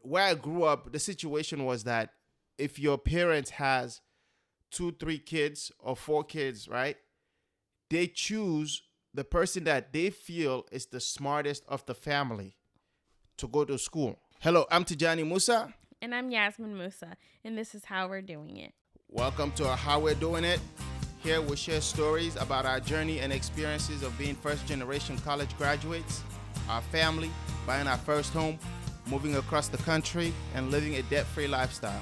where I grew up, the situation was that if your parents has 2, 3 kids or 4 kids, right? They choose the person that they feel is the smartest of the family to go to school. Hello, I'm Tijani Musa. And I'm Yazmin Musa, and this is how we're doing it. Welcome to How We're Doing It. Here we'll share stories about our journey and experiences of being first-generation college graduates, our family, buying our first home, moving across the country, and living a debt-free lifestyle.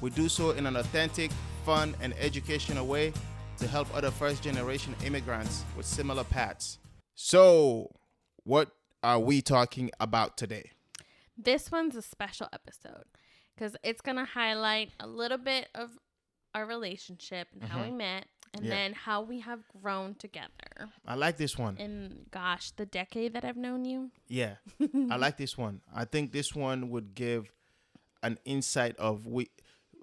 We do so in an authentic, fun, and educational way to help other first-generation immigrants with similar paths. So, what are we talking about today? This one's a special episode because it's going to highlight a little bit of our relationship and how we met and then how we have grown together. I like this one. In, gosh, the decade that I've known you. Yeah, I like this one. I think this one would give an insight of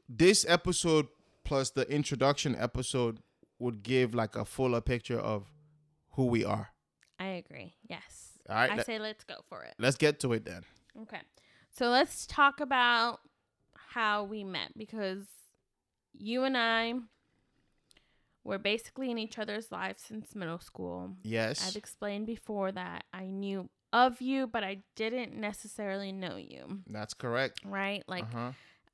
this episode plus the introduction episode would give like a fuller picture of who we are. I agree. Yes. All right. I say let's go for it. Let's get to it then. Okay. So let's talk about how we met because you and I were basically in each other's lives since middle school. Yes. I've explained before that I knew of you, but I didn't necessarily know you. That's correct. Right? Like,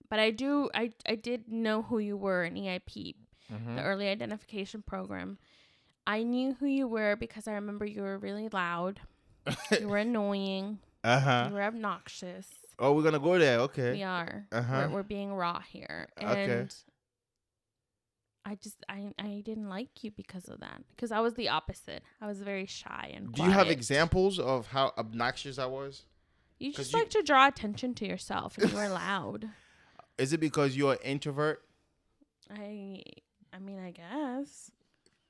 but I did know who you were in EIP, the Early Identification Program. I knew who you were because I remember you were really loud. You were annoying. You were obnoxious. Oh, we're going to go there. Okay. We are. We're being raw here. And okay. I didn't like you because of that. Because I was the opposite. I was very shy and quiet. Do you have examples of how obnoxious I was? You just like to draw attention to yourself and you were loud. Is it because you're an introvert? I mean, I guess.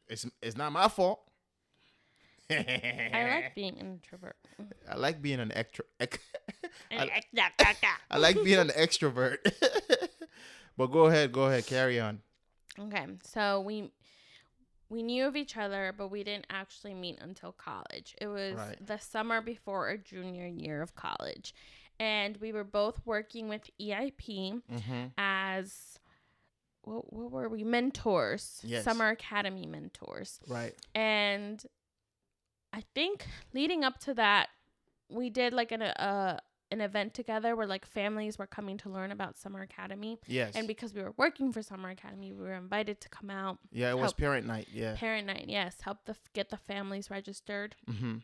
It's not my fault. I like being an introvert. I like being an I like being an extrovert. But go ahead, carry on. Okay, so we knew of each other, but we didn't actually meet until college. It was the summer before our junior year of college. And we were both working with EIP as, what were we? Mentors. Yes. Summer Academy mentors. Right. And I think leading up to that, we did like an event together where like families were coming to learn about Summer Academy. Yes. And because we were working for Summer Academy, we were invited to come out. Yeah, it was parent night. Yeah. Parent night, yes. Help get the families registered. And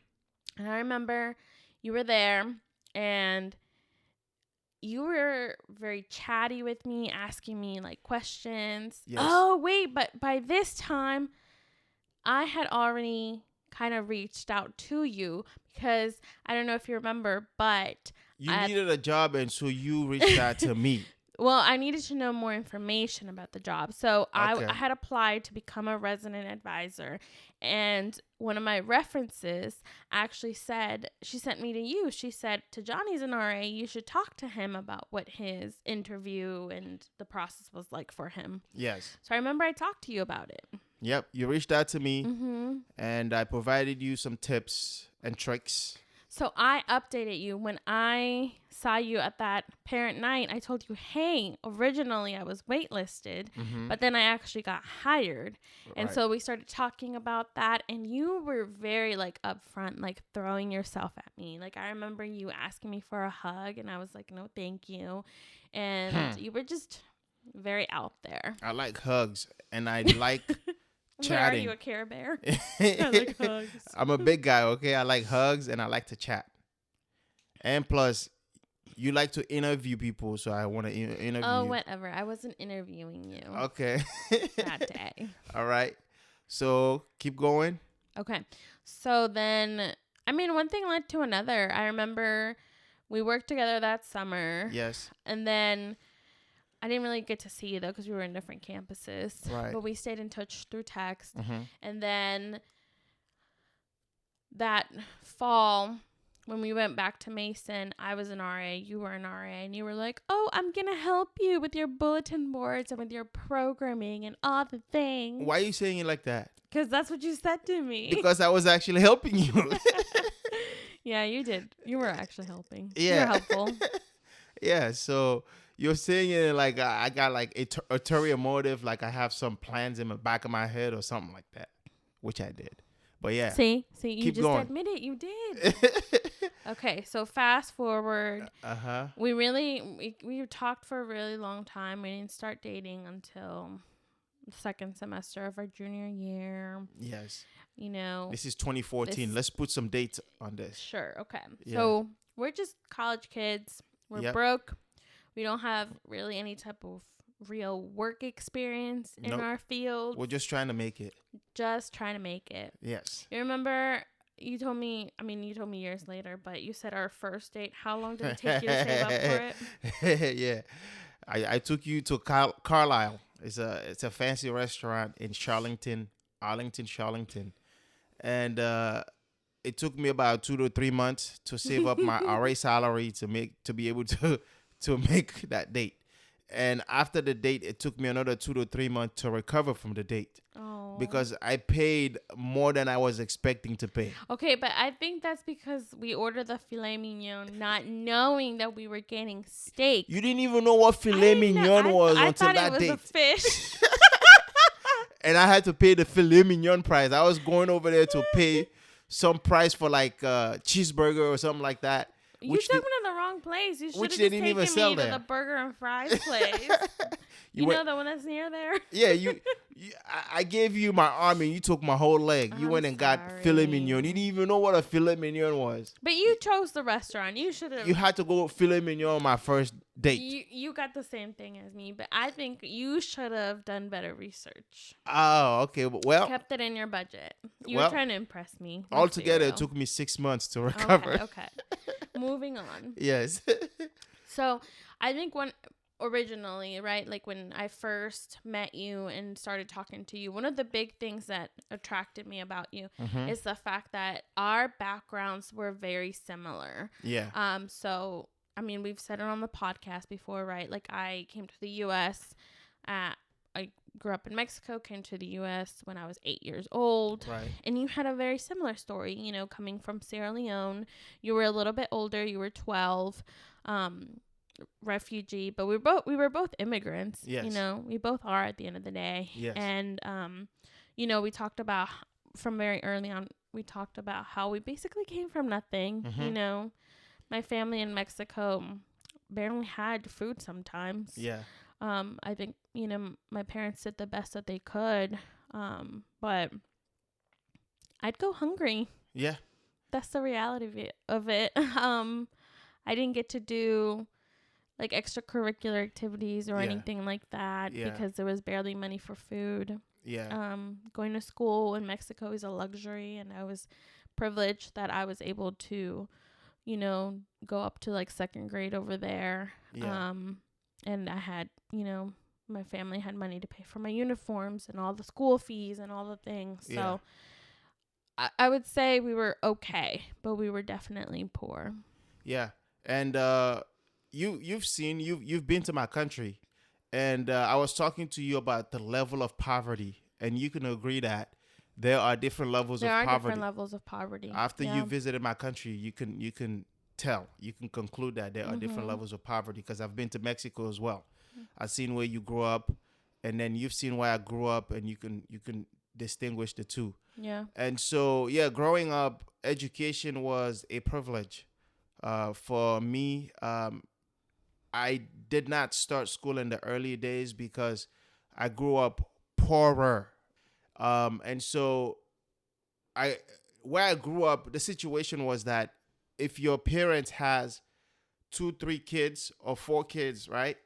I remember you were there and you were very chatty with me, asking me like questions. Yes. Oh, wait, but by this time I had already kind of reached out to you because I don't know if you remember, but you needed a job and so you reached out to me. Well, I needed to know more information about the job. So I had applied to become a resident advisor. And one of my references actually said, she sent me to you. She said, Tijani's an RA. You should talk to him about what his interview and the process was like for him. Yes. So I remember I talked to you about it. Yep. You reached out to me and I provided you some tips and tricks. So I updated you when I saw you at that parent night. I told you, hey, originally I was waitlisted, but then I actually got hired. And so we started talking about that. And you were very like upfront, like throwing yourself at me. Like I remember you asking me for a hug and I was like, no, thank you. And you were just very out there. I like hugs and I like chatting. Are you a Care Bear? I like hugs. I'm a big guy, okay? I like hugs and I like to chat. And plus, you like to interview people, so I want to interview you. Oh, you. Whatever. I wasn't interviewing you. Okay. That day. All right. So, keep going. Okay. So then, I mean, one thing led to another. I remember we worked together that summer. Yes. And then I didn't really get to see you, though, because we were in different campuses. Right. But we stayed in touch through text. And then that fall, when we went back to Mason, I was an RA, you were an RA, and you were like, oh, I'm going to help you with your bulletin boards and with your programming and all the things. Why are you saying it like that? Because that's what you said to me. Because I was actually helping you. Yeah, you did. You were actually helping. Yeah. You were helpful. Yeah, so you're saying it like I got like a ulterior motive, like I have some plans in the back of my head or something like that, which I did. But yeah, See, you keep just going. admitted you did. Okay, so fast forward. Uh-huh. We talked for a really long time. We didn't start dating until the second semester of our junior year. Yes. You know, This is 2014. Let's put some dates on this. sure. Okay. Yeah. So we're just college kids. We're Yep. broke. We don't have really any type of real work experience in Nope. our field. We're just trying to make it. Just trying to make it. Yes. You remember you told me, you told me years later, but you said our first date. How long did it take you to save up for it? Yeah. I took you to Carlisle. It's a fancy restaurant in Arlington, Charlington. And it took me about 2 to 3 months to save up my RA salary to be able to make that date. And after the date, it took me another 2 to 3 months to recover from the date. Oh. Because I paid more than I was expecting to pay. Okay, but I think that's because we ordered the filet mignon not knowing that we were getting steak. You didn't even know what filet mignon was until that date. I thought it was a fish. And I had to pay the filet mignon price. I was going over there to pay some price for like cheeseburger or something like that. You took me to the wrong place. You should have just they didn't even taken sell me to there. the burger and fries place. You know the one that's near there? Yeah, I gave you my arm and you took my whole leg. You went and got filet mignon. You didn't even know what a filet mignon was. But you chose the restaurant. You should have. You had to go filet mignon on my first date. You got the same thing as me, but I think you should have done better research. Oh, okay. Well, kept it in your budget. You were trying to impress me. Altogether, it took me 6 months to recover. Okay. Moving on. Yes. So I think originally, right, like when I first met you and started talking to you, one of the big things that attracted me about you is the fact that our backgrounds were very similar. Yeah. So we've said it on the podcast before, right? Like I came to the U.S. I grew up in Mexico, came to the U.S. when I was 8 years old. Right. And you had a very similar story, coming from Sierra Leone. You were a little bit older. You were 12, refugee, but we were both immigrants. Yes. We both are at the end of the day. Yes. And, we talked about from very early on, we talked about how we basically came from nothing. My family in Mexico barely had food sometimes. Yeah. I think, my parents did the best that they could. But I'd go hungry. Yeah. That's the reality of it. I didn't get to do like extracurricular activities or anything like that because there was barely money for food. Yeah. Going to school in Mexico is a luxury, and I was privileged that I was able to, go up to like second grade over there. Yeah. And I had, my family had money to pay for my uniforms and all the school fees and all the things. So I would say we were okay, but we were definitely poor. Yeah. And you've been to my country, and I was talking to you about the level of poverty, and you can agree that there are different levels of poverty. Different levels of poverty. After you visited my country, you can conclude that there are different levels of poverty, because I've been to Mexico as well. I've seen where you grew up, and then you've seen where I grew up, and you can distinguish the two. Yeah. And so, growing up, education was a privilege. For me, I did not start school in the early days because I grew up poorer. And so where I grew up, the situation was that if your parents has 2, 3 kids or 4 kids, right,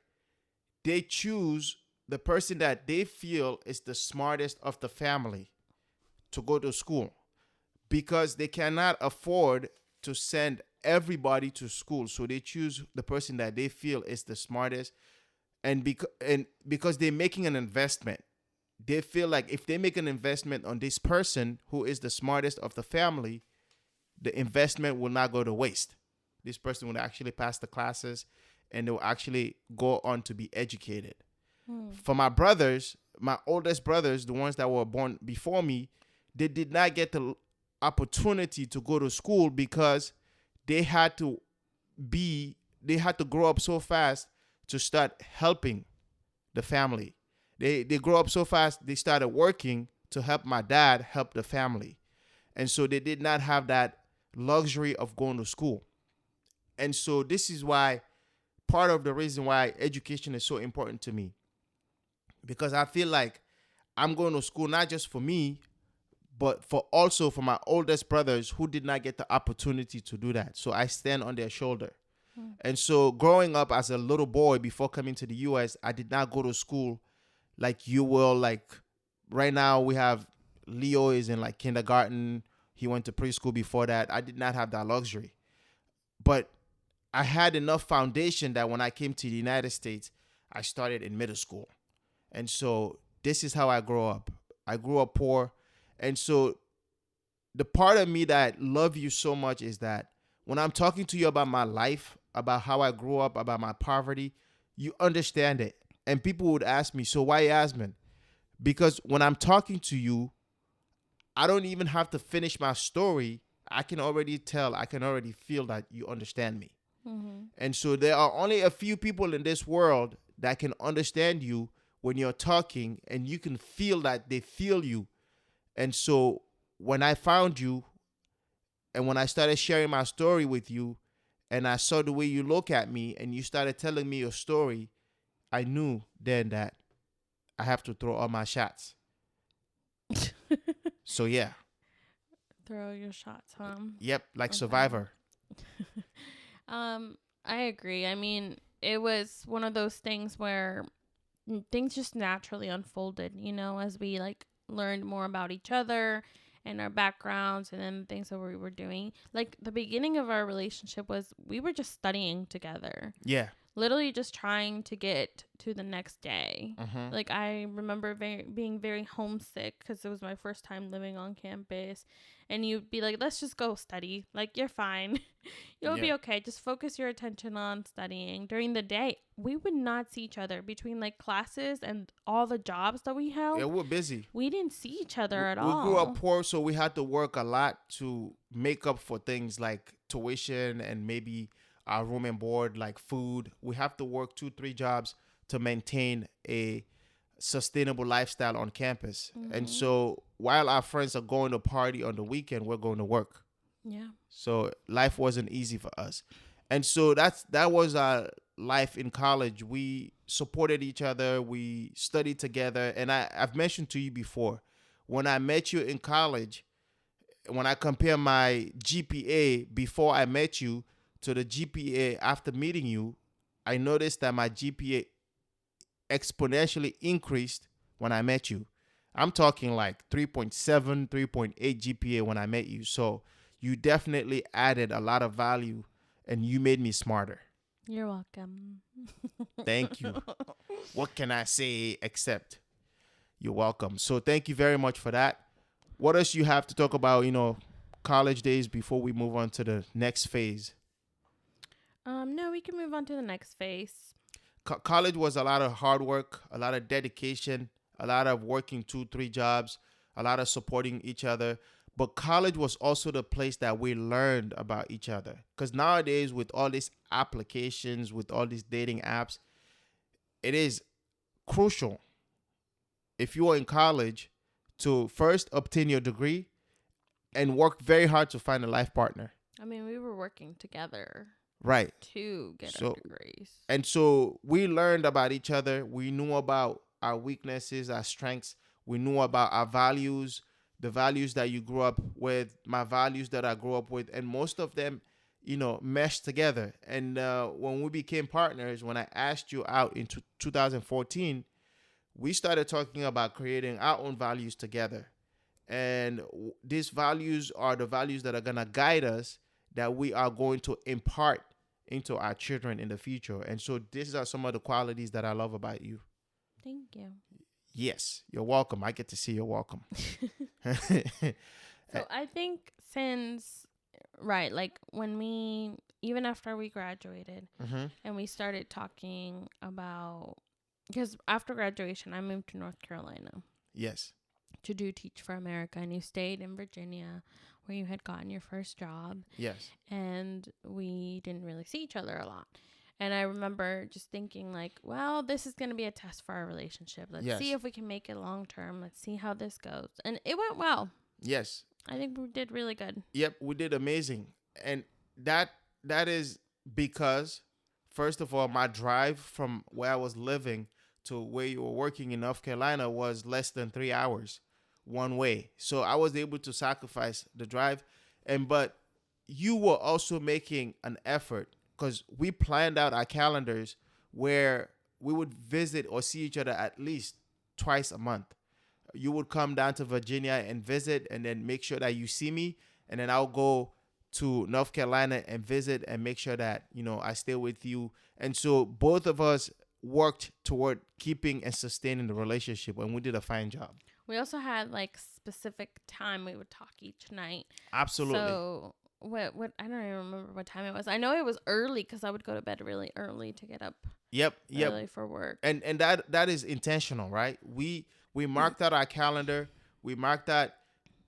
they choose the person that they feel is the smartest of the family to go to school, because they cannot afford to send everybody to school. So they choose the person that they feel is the smartest. And because they're making an investment, they feel like if they make an investment on this person who is the smartest of the family, the investment will not go to waste. This person will actually pass the classes, and they will actually go on to be educated. For my brothers, my oldest brothers, the ones that were born before me, they did not get the opportunity to go to school because they had to be they had to grow up so fast to start helping the family. They grow up so fast, they started working to help my dad help the family. And so they did not have that luxury of going to school. And so this is why, part of the reason why education is so important to me, because I feel like I'm going to school not just for me, but for my oldest brothers who did not get the opportunity to do that. So I stand on their shoulder. And so growing up as a little boy before coming to the US, I did not go to school like you will. Like right now we have Leo is in like kindergarten. He went to preschool before that. I did not have that luxury. But I had enough foundation that when I came to the United States, I started in middle school. And so this is how I grew up. I grew up poor. And so the part of me that love you so much is that when I'm talking to you about my life, about how I grew up, about my poverty, you understand it. And people would ask me, so why Yazmin? Because when I'm talking to you, I don't even have to finish my story. I can already tell, I can already feel that you understand me. Mm-hmm. And so there are only a few people in this world that can understand you when you're talking, and you can feel that they feel you. And so when I found you and when I started sharing my story with you and I saw the way you look at me and you started telling me your story, I knew then that I have to throw all my shots. So yeah. Throw your shots, huh? Yep, like okay. Survivor. I agree. I mean, it was one of those things where things just naturally unfolded, you know, as we like learned more about each other and our backgrounds and then the things that we were doing. Like the beginning of our relationship was we were just studying together. Yeah. Literally just trying to get to the next day. Mm-hmm. Like I remember being very homesick because it was my first time living on campus. And you'd be like, let's just go study. Like, you're fine. You'll be okay. Just focus your attention on studying. During the day, we would not see each other between like classes and all the jobs that we held. Yeah, we're busy. We didn't see each other at all. We grew up poor, so we had to work a lot to make up for things like tuition and maybe our room and board, like food. We have to work 2-3 jobs to maintain a sustainable lifestyle on campus. Mm-hmm. And so while our friends are going to party on the weekend, we're going to work. Yeah. So life wasn't easy for us. And so that was our life in college. We supported each other. We studied together. And I've mentioned to you before, when I met you in college, when I compare my GPA before I met you to the GPA after meeting you, I noticed that my GPA exponentially increased when I met you. I'm talking like 3.7, 3.8 GPA when I met you. So you definitely added a lot of value and you made me smarter. You're welcome. Thank you. What can I say except you're welcome. So thank you very much for that. What else you have to talk about, college days before we move on to the next phase? No, we can move on to the next phase. College was a lot of hard work, a lot of dedication, a lot of working 2-3 jobs, a lot of supporting each other. But college was also the place that we learned about each other. Because nowadays, with all these applications, with all these dating apps, it is crucial, if you are in college, to first obtain your degree and work very hard to find a life partner. I mean, we were working together. Right. To get our degrees. And so we learned about each other. We knew about our weaknesses, our strengths. We knew about our values, the values that you grew up with, my values that I grew up with. And most of them, meshed together. And when we became partners, when I asked you out in 2014, we started talking about creating our own values together. And these values are the values that are going to guide us, that we are going to impart into our children in the future. And so these are some of the qualities that I love about you. Thank you. Yes, you're welcome. I get to see you're welcome. So I think like even after we graduated, mm-hmm. and we started talking about, because after graduation, I moved to North Carolina. Yes. To do Teach for America, and you stayed in Virginia where you had gotten your first job. Yes. And we didn't really see each other a lot. And I remember just thinking like, well, this is going to be a test for our relationship. Let's see if we can make it long term. Let's see how this goes. And it went well. Yes. I think we did really good. Yep, we did amazing. And that is because, first of all, my drive from where I was living to where you were working in North Carolina was less than 3 hours one way. So I was able to sacrifice the drive. But you were also making an effort, because we planned out our calendars where we would visit or see each other at least twice a month. You would come down to Virginia and visit, and then make sure that you see me. And then I'll go to North Carolina and visit and make sure that, I stay with you. And so both of us worked toward keeping and sustaining the relationship, and we did a fine job. We also had like specific time we would talk each night. Absolutely. So what I don't even remember what time it was. I know it was early because I would go to bed really early to get up. Yep. Early for work. And that is intentional, right? We marked out our calendar. We marked out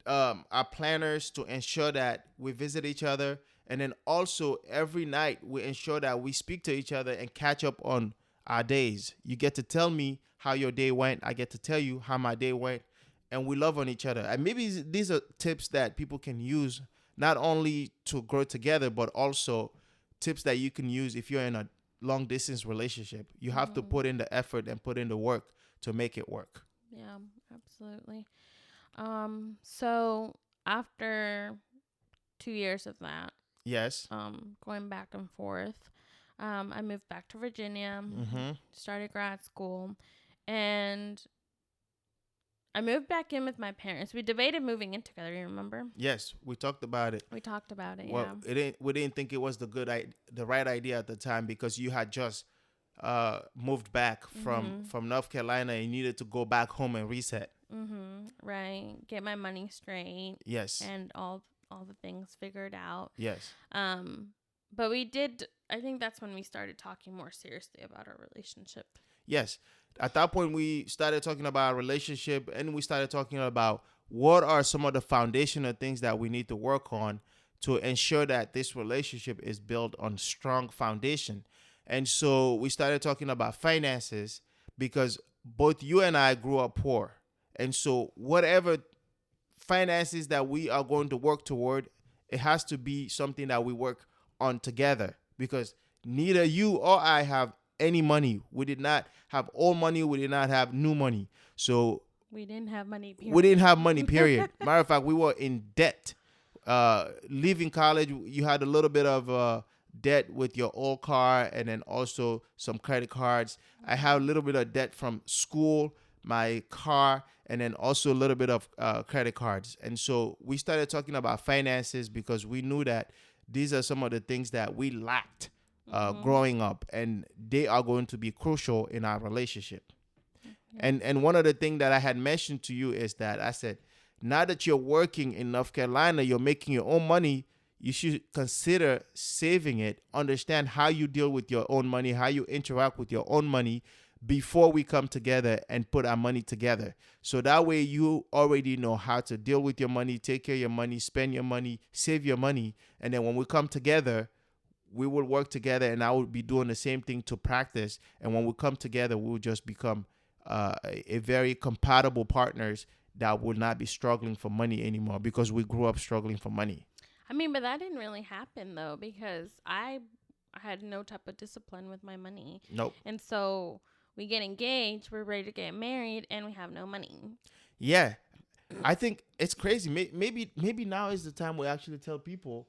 our planners to ensure that we visit each other. And then also every night we ensure that we speak to each other and catch up on our days. You get to tell me how your day went. I get to tell you how my day went. And we love on each other. And maybe these are tips that people can use not only to grow together, but also tips that you can use if you're in a long distance relationship. You have to put in the effort and put in the work to make it work. Yeah, absolutely. So after 2 years of that, yes, going back and forth, I moved back to Virginia, started grad school, and I moved back in with my parents. We debated moving in together. You remember? Yes, we talked about it. Yeah. We didn't think it was the right idea at the time, because you had just moved back from North Carolina and you needed to go back home and reset. Right. Get my money straight. Yes. And all the things figured out. Yes. But we did. I think that's when we started talking more seriously about our relationship. Yes. At that point, we started talking about our relationship, and we started talking about what are some of the foundational things that we need to work on to ensure that this relationship is built on strong foundation. And so we started talking about finances, because both you and I grew up poor. And so whatever finances that we are going to work toward, it has to be something that we work on together, because neither you or I have any money. We did not have old money. We did not have new money. So we didn't have money, period. We didn't have money, period. Matter of fact, we were in debt. Leaving college, you had a little bit of debt with your old car, and then also some credit cards. I have a little bit of debt from school, my car, and then also a little bit of credit cards. And so we started talking about finances, because we knew that these are some of the things that we lacked growing up, and they are going to be crucial in our relationship. And one of the things that I had mentioned to you is that I said, now that you're working in North Carolina, you're making your own money, you should consider saving it, understand how you deal with your own money, how you interact with your own money before we come together and put our money together. So that way you already know how to deal with your money, take care of your money, spend your money, save your money. And then when we come together, we will work together, and I will be doing the same thing to practice. And when we come together, we will just become a very compatible partners that will not be struggling for money anymore, because we grew up struggling for money. I mean, but that didn't really happen, though, because I had no type of discipline with my money. Nope. And so we get engaged, we're ready to get married, and we have no money. Yeah. I think it's crazy. Maybe now is the time we actually tell people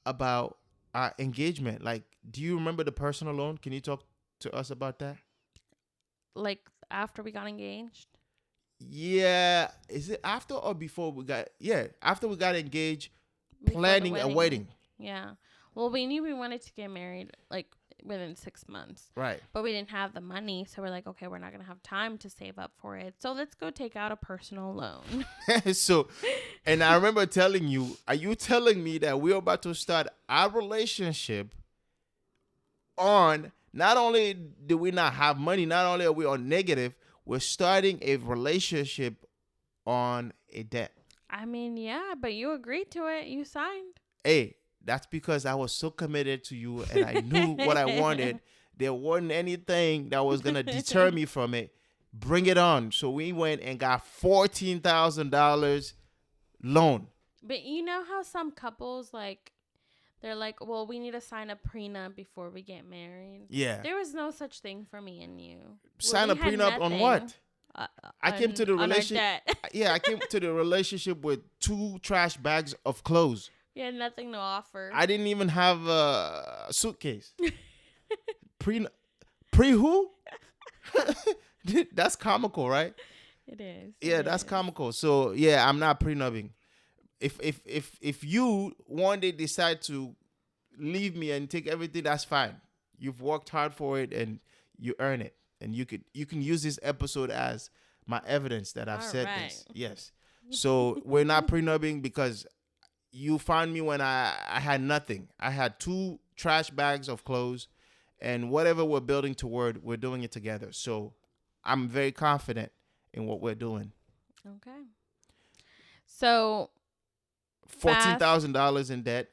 about our engagement. Like, do you remember the personal loan? Can you talk to us about that? Like after we got engaged? Yeah. Is it after or before we got? Yeah, after we got engaged, planning a wedding. Yeah. Well, we knew we wanted to get married like within 6 months. Right. But we didn't have the money, so we're like, okay, we're not gonna have time to save up for it. So let's go take out a personal loan. So, and I remember telling you, are you telling me that we're about to start our relationship on, not only do we not have money, not only are we on negative, we're starting a relationship on a debt. I mean, yeah, but you agreed to it. You signed. Hey, that's because I was so committed to you and I knew what I wanted. There wasn't anything that was going to deter me from it. Bring it on. So we went and got $14,000 loan. But you know how some couples, like, they're like, well, we need to sign a prenup before we get married. Yeah. There was no such thing for me and you. Sign a prenup on what? I came to the relationship. Yeah, I came to the relationship with 2 trash bags of clothes. You had nothing to offer. I didn't even have a suitcase. Pre who? That's comical, right? It is. Yeah, that's comical. So yeah, I'm not prenubbing. If you one day decide to leave me and take everything, that's fine. You've worked hard for it and you earn it. And you can use this episode as my evidence that I've said this. Yes. So we're not prenubbing because you found me when I had nothing. I had 2 trash bags of clothes, and whatever we're building toward, we're doing it together. So I'm very confident in what we're doing. Okay. So $14,000 in debt.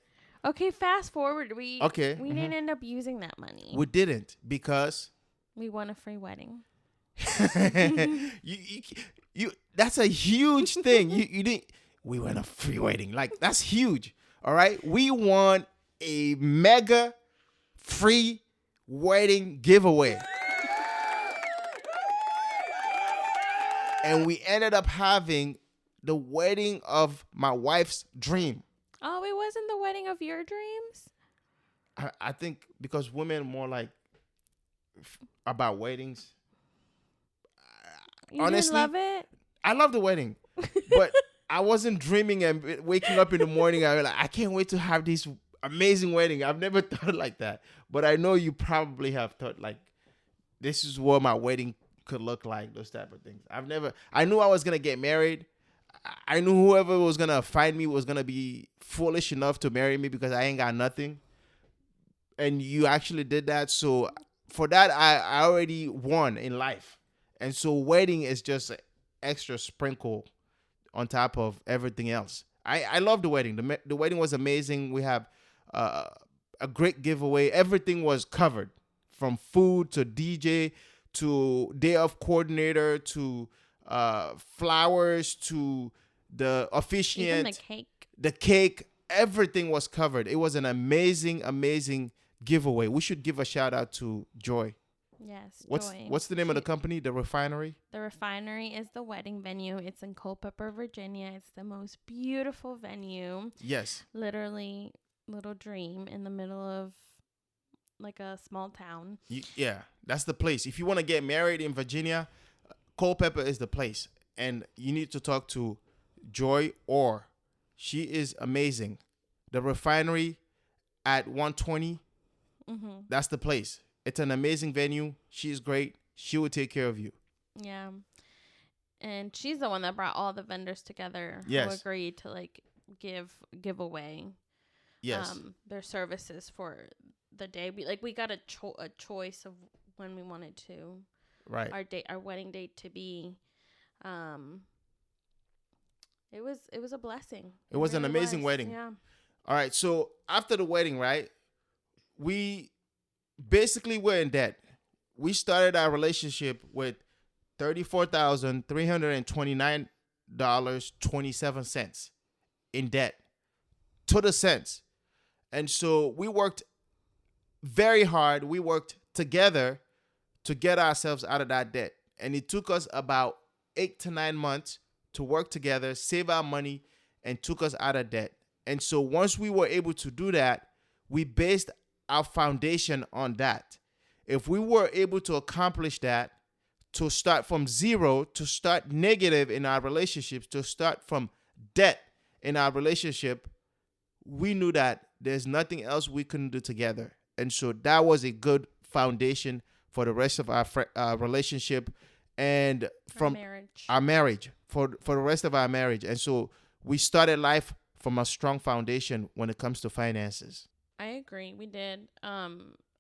Okay, fast forward. We didn't end up using that money. We didn't because we won a free wedding. you that's a huge thing. You didn't. We won a free wedding. Like, that's huge. All right, we won a mega free wedding giveaway, and we ended up having the wedding of my wife's dream. Oh, it wasn't the wedding of your dreams? I think because women are more like about weddings. You honestly, didn't love it? I love the wedding, but I wasn't dreaming and waking up in the morning. I was like, I can't wait to have this amazing wedding. I've never thought like that, but I know you probably have thought like, this is what my wedding could look like. Those type of things. I knew I was gonna get married. I knew whoever was gonna find me was gonna be foolish enough to marry me because I ain't got nothing. And you actually did that. So for that, I already won in life. And so wedding is just an extra sprinkle on top of everything else. I love the wedding. The wedding was amazing. We have a great giveaway. Everything was covered, from food to DJ to day of coordinator to flowers to the officiant. Even the cake. Everything was covered. It was an amazing, amazing giveaway. We should give a shout out to Joy. Yes, Joy. What's the name of the company? The Refinery? The Refinery is the wedding venue. It's in Culpeper, Virginia. It's the most beautiful venue. Yes. Literally, little dream in the middle of like a small town. Yeah, that's the place. If you want to get married in Virginia, Culpeper is the place. And you need to talk to Joy Orr. She is amazing. The Refinery at 120, that's the place. It's an amazing venue. She's great. She will take care of you. Yeah. And she's the one that brought all the vendors together. Yes. Who agreed to like give away their services for the day. We got a choice of when we wanted to our wedding date to be. It was a blessing. It was an amazing wedding. Yeah. All right. So after the wedding, right, we basically were in debt. We started our relationship with $34,329.27 in debt to the cents. And so we worked very hard. We worked together to get ourselves out of that debt. And it took us about 8 to 9 months to work together, save our money, and took us out of debt. And so once we were able to do that, we based our foundation on that. If we were able to accomplish that, to start from zero, to start negative in our relationships, to start from debt in our relationship, we knew that there's nothing else we couldn't do together. And so that was a good foundation for the rest of our relationship and from our marriage for the rest of our marriage. And so we started life from a strong foundation when it comes to finances. I agree. We did. I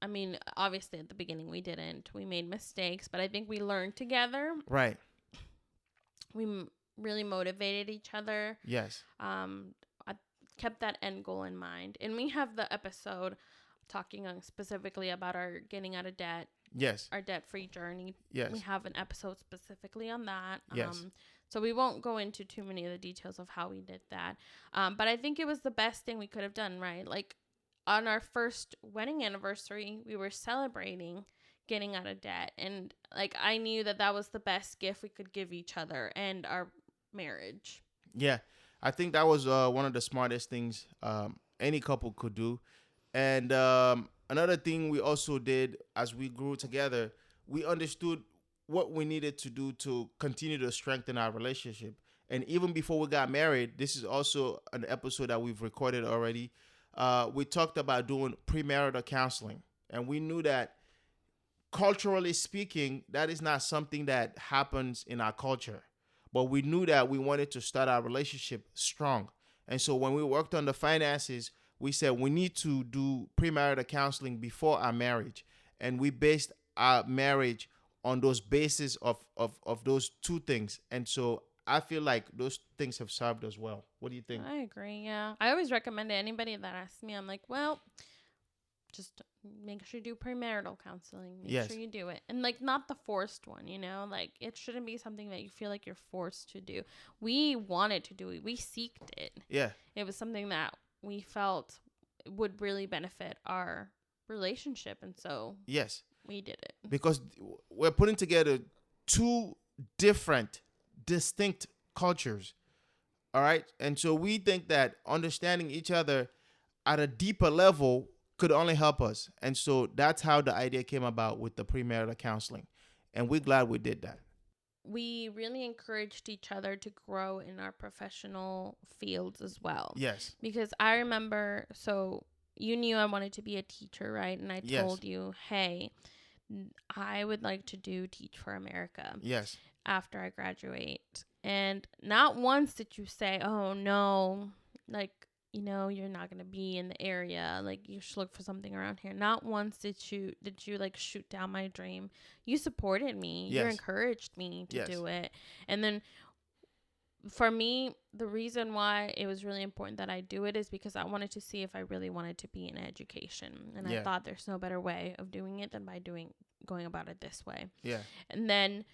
mean, obviously at the beginning we didn't. We made mistakes, but I think we learned together. Right. really motivated each other. Yes. I kept that end goal in mind. And we have the episode talking specifically about our getting out of debt. Yes. Our debt-free journey. Yes. We have an episode specifically on that. Yes. So we won't go into too many of the details of how we did that. But I think it was the best thing we could have done, right? Like on our first wedding anniversary, we were celebrating getting out of debt. And like I knew that was the best gift we could give each other and our marriage. Yeah. I think that was one of the smartest things any couple could do. And another thing we also did as we grew together, we understood what we needed to do to continue to strengthen our relationship. And even before we got married, this is also an episode that we've recorded already. We talked about doing premarital counseling. And we knew that culturally speaking, that is not something that happens in our culture. But we knew that we wanted to start our relationship strong. And so when we worked on the finances, we said we need to do premarital counseling before our marriage. And we based our marriage on those bases of those two things. And so I feel like those things have served us well. What do you think? I agree, yeah. I always recommend to anybody that asks me, I'm like, well, just make sure you do premarital counseling. Make Yes. sure you do it. And like not the forced one, you know? Like it shouldn't be something that you feel like you're forced to do. We wanted to do it. We seeked it. Yeah. It was something that we felt would really benefit our relationship. And so Yes. we did it. Because we're putting together two different, distinct cultures. All right. And so we think that understanding each other at a deeper level could only help us. And so that's how the idea came about with the premarital counseling. And we're glad we did that. We really encouraged each other to grow in our professional fields as well. Yes. Because I remember, so you knew I wanted to be a teacher, right? And I Yes. told you, hey, I would like to do Teach for America. Yes. After I graduate. And not once did you say, oh no, like, you know, you're not going to be in the area. Like you should look for something around here. Not once did you like shoot down my dream. You supported me. Yes. You encouraged me to Yes. do it. And then for me, the reason why it was really important that I do it is because I wanted to see if I really wanted to be in education. And Yeah. I thought there's no better way of doing it than by going about it this way. Yeah. And then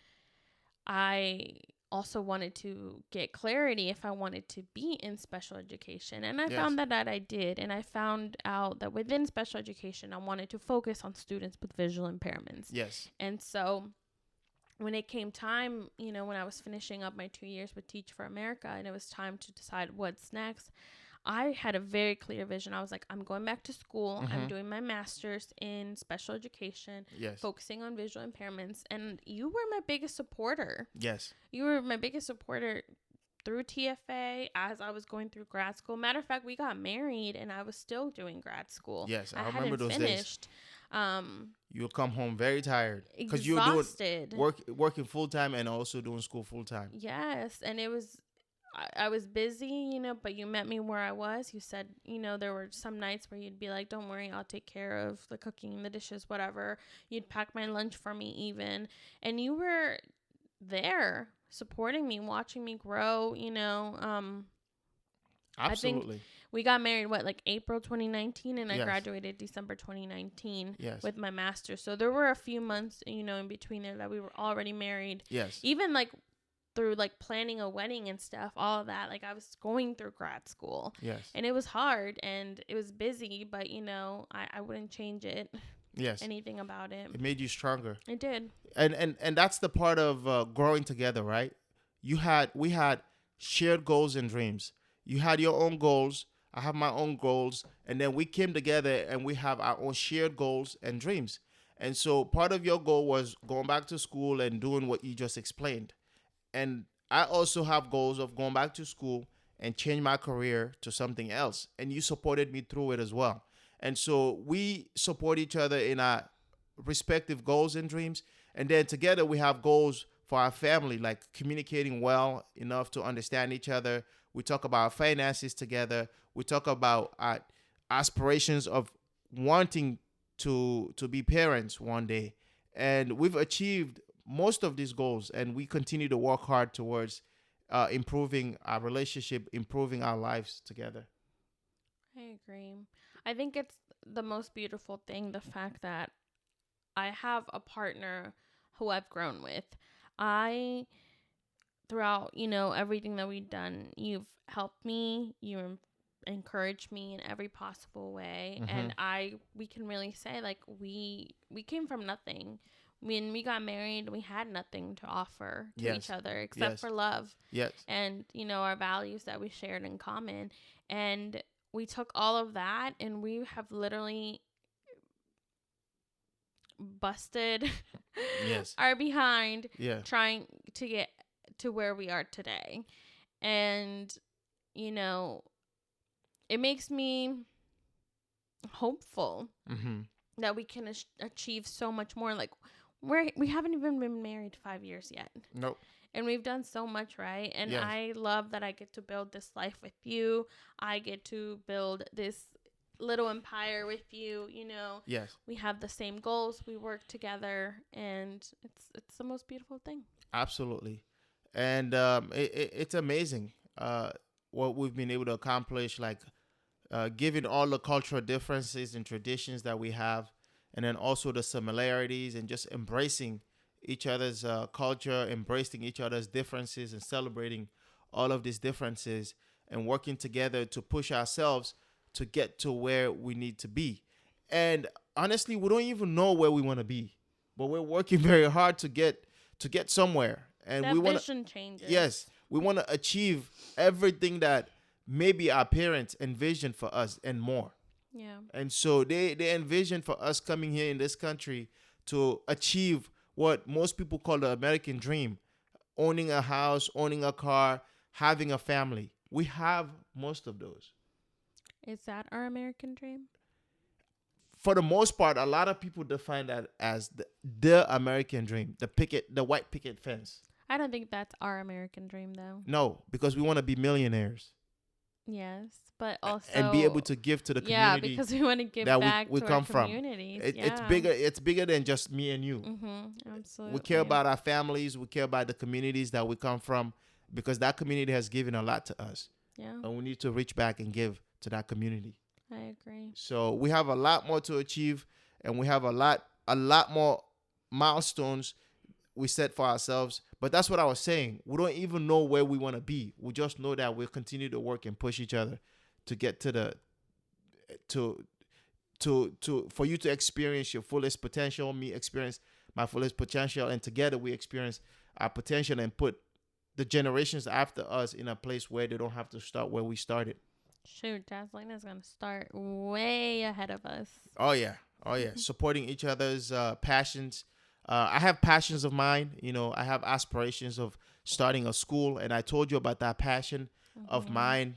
I also wanted to get clarity if I wanted to be in special education. And I Yes. found that I did. And I found out that within special education, I wanted to focus on students with visual impairments. Yes. And so when it came time, you know, when I was finishing up my 2 years with Teach for America and it was time to decide what's next, I had a very clear vision. I was like, I'm going back to school. I'm doing my master's in special education, Yes. focusing on visual impairments. And you were my biggest supporter. Yes. You were my biggest supporter through TFA as I was going through grad school. Matter of fact, we got married and I was still doing grad school. Yes, I remember hadn't those finished. days. You'll come home very tired because you were Exhausted. doing working full time and also doing school full time. Yes, and it was I was busy, you know, but you met me where I was. You said, you know, there were some nights where you'd be like, don't worry, I'll take care of the cooking, the dishes, whatever. You'd pack my lunch for me even. And you were there supporting me, watching me grow, you know. Absolutely. I think we got married, like April 2019, and I Yes. graduated December 2019 Yes. with my master's. So there were a few months, you know, in between there that we were already married. Yes. Even like through like planning a wedding and stuff, all of that. Like I was going through grad school. Yes. And it was hard and it was busy, but you know, I wouldn't change it. Yes. Anything about it. It made you stronger. It did. And that's the part of growing together, right? We had shared goals and dreams. You had your own goals. I have my own goals. And then we came together and we have our own shared goals and dreams. And so part of your goal was going back to school and doing what you just explained. And I also have goals of going back to school and change my career to something else. And you supported me through it as well. And so we support each other in our respective goals and dreams. And then together we have goals for our family, like communicating well enough to understand each other. We talk about our finances together. We talk about our aspirations of wanting to be parents one day. And we've achieved most of these goals, and we continue to work hard towards improving our relationship, improving our lives together. I agree. I think it's the most beautiful thing, the fact that I have a partner who I've grown with. I, throughout, everything that we've done, you've helped me, encouraged me in every possible way. And we can really say, like, we came from nothing. When we got married, we had nothing to offer to each other except for love. Yes. And, our values that we shared in common. And we took all of that and we have literally busted our behind trying to get to where we are today. And, it makes me hopeful that we can achieve so much more. Like, we haven't even been married 5 years yet. Nope. And we've done so much, right? And I love that I get to build this life with you. I get to build this little empire with you. Yes. We have the same goals. We work together, and it's the most beautiful thing. Absolutely. And it's amazing what we've been able to accomplish, like given all the cultural differences and traditions that we have, and then also the similarities, and just embracing each other's culture, embracing each other's differences, and celebrating all of these differences, and working together to push ourselves to get to where we need to be. And honestly, we don't even know where we want to be, but we're working very hard to get somewhere. And that we want vision changes. Yes, we want to achieve everything that maybe our parents envisioned for us and more. Yeah. And so they envisioned for us coming here in this country to achieve what most people call the American dream: owning a house, owning a car, having a family. We have most of those. Is that our American dream? For the most part, a lot of people define that as the American dream, the white picket fence. I don't think that's our American dream, though. No, because we want to be millionaires. Yes, but also and be able to give to the community. Yeah, because we want to give that back we to come our communities. from. Yeah. It's bigger than just me and you. Absolutely. We care about our families. We care about the communities that we come from, because that community has given a lot to us. Yeah. And we need to reach back and give to that community. I agree. So we have a lot more to achieve, and we have a lot more milestones we set for ourselves. But that's what I was saying. We don't even know where we want to be. We just know that we'll continue to work and push each other to get to the for you to experience your fullest potential, me experience my fullest potential, and together we experience our potential and put the generations after us in a place where they don't have to start where we started. Shoot, Jaslina's gonna start way ahead of us. Oh yeah. Supporting each other's passions. I have passions of mine. I have aspirations of starting a school, and I told you about that passion of mine.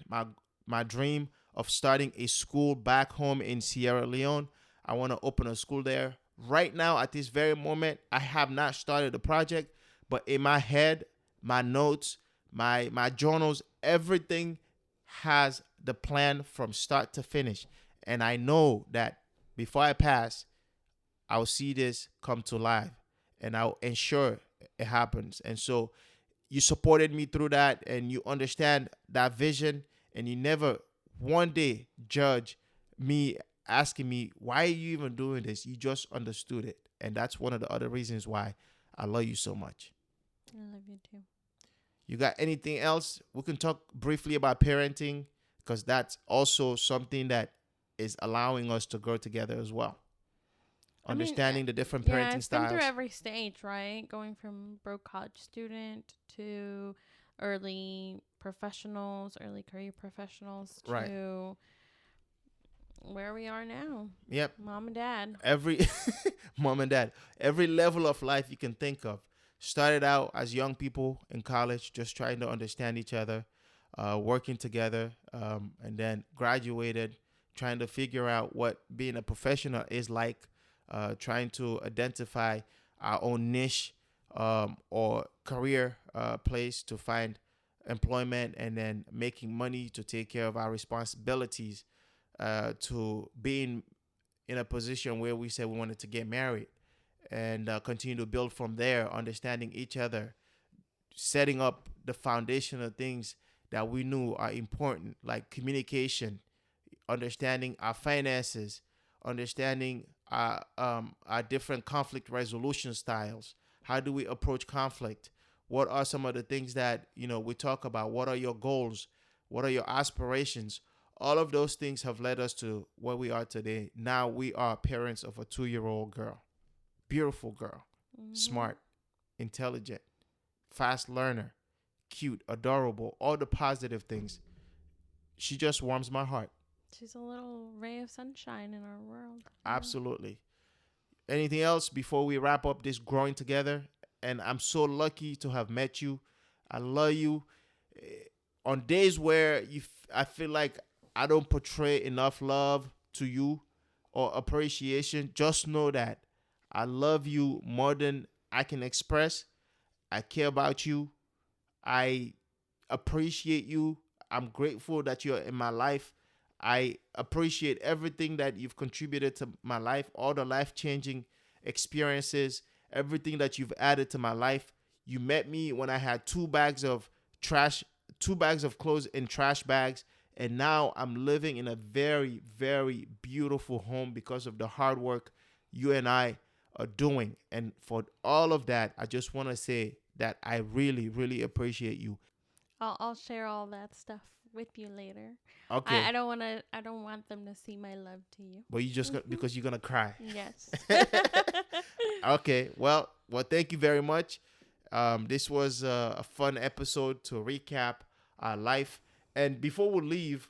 My dream of starting a school back home in Sierra Leone. I want to open a school there. Right now, at this very moment, I have not started the project, but in my head, my notes, my journals, everything has the plan from start to finish. And I know that before I pass, I'll see this come to life, and I'll ensure it happens. And so you supported me through that, and you understand that vision, and you never one day judge me asking me, why are you even doing this? You just understood it. And that's one of the other reasons why I love you so much. I love you too. You got anything else? We can talk briefly about parenting, because that's also something that is allowing us to grow together as well. Understanding the different parenting styles. Been through every stage, right? Going from broke college student to early professionals, early career professionals, to where we are now. Yep. Mom and dad. Mom and dad. Every level of life you can think of. Started out as young people in college, just trying to understand each other, working together, and then graduated, trying to figure out what being a professional is like, trying to identify our own niche or career place to find employment, and then making money to take care of our responsibilities, to being in a position where we said we wanted to get married, and continue to build from there, understanding each other, setting up the foundational things that we knew are important, like communication, understanding our finances, understanding our different conflict resolution styles. How do we approach conflict? What are some of the things that we talk about? What are your goals? What are your aspirations? All of those things have led us to where we are today. Now we are parents of a 2-year-old girl, beautiful girl, smart, intelligent, fast learner, cute, adorable, all the positive things. She just warms my heart. She's a little ray of sunshine in our world. Absolutely. Anything else before we wrap up this growing together? And I'm so lucky to have met you. I love you. On days where I feel like I don't portray enough love to you or appreciation, just know that I love you more than I can express. I care about you. I appreciate you. I'm grateful that you're in my life. I appreciate everything that you've contributed to my life, all the life-changing experiences, everything that you've added to my life. You met me when I had 2 bags of clothes in trash bags, and now I'm living in a very, very beautiful home because of the hard work you and I are doing. And for all of that, I just want to say that I really, really appreciate you. I'll share all that stuff with you later. Okay. I don't want them to see my love to you. But you just because you're gonna cry. Yes. Okay. Well, thank you very much. This was a fun episode to recap our life. And before we leave,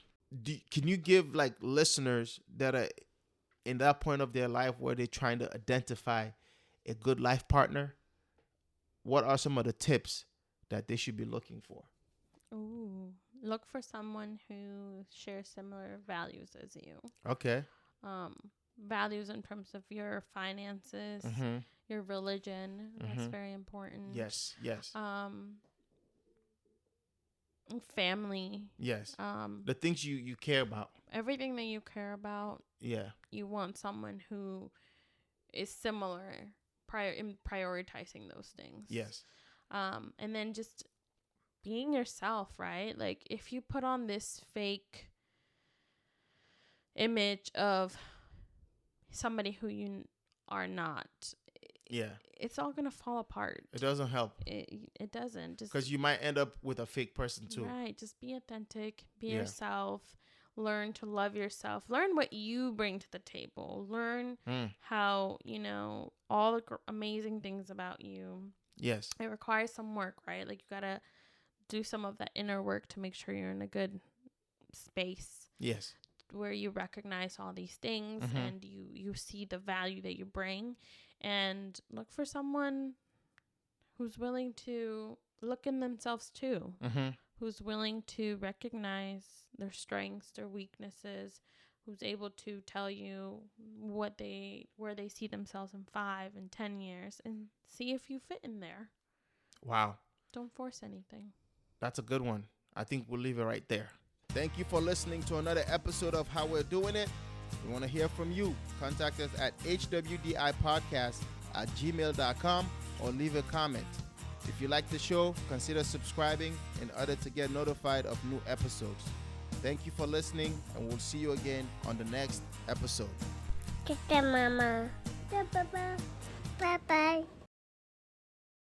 can you give like listeners that are in that point of their life where they're trying to identify a good life partner, what are some of the tips that they should be looking for? Ooh, look for someone who shares similar values as you. Okay. Values in terms of your finances, your religion. That's very important. Yes. Family. Yes. The things you care about. Everything that you care about. Yeah. You want someone who is similar in prioritizing those things. Yes. And then just being yourself, right? Like if you put on this fake image of somebody who you are not, it's all gonna fall apart. It doesn't help. It doesn't, just because you might end up with a fake person too. Right. Just be authentic. Be yourself. Learn to love yourself. Learn what you bring to the table. Learn how all the amazing things about you. Yes. It requires some work, right? Like you gotta do some of that inner work to make sure you're in a good space. Yes. Where you recognize all these things and you see the value that you bring, and look for someone who's willing to look in themselves too, who's willing to recognize their strengths, their weaknesses, who's able to tell you where they see themselves in 5 and 10 years, and see if you fit in there. Wow. Don't force anything. That's a good one. I think we'll leave it right there. Thank you for listening to another episode of How We're Doing It. We want to hear from you. Contact us at hwdipodcast@gmail.com or leave a comment. If you like the show, consider subscribing in order to get notified of new episodes. Thank you for listening, and we'll see you again on the next episode. Mama. Bye-bye. Bye-bye.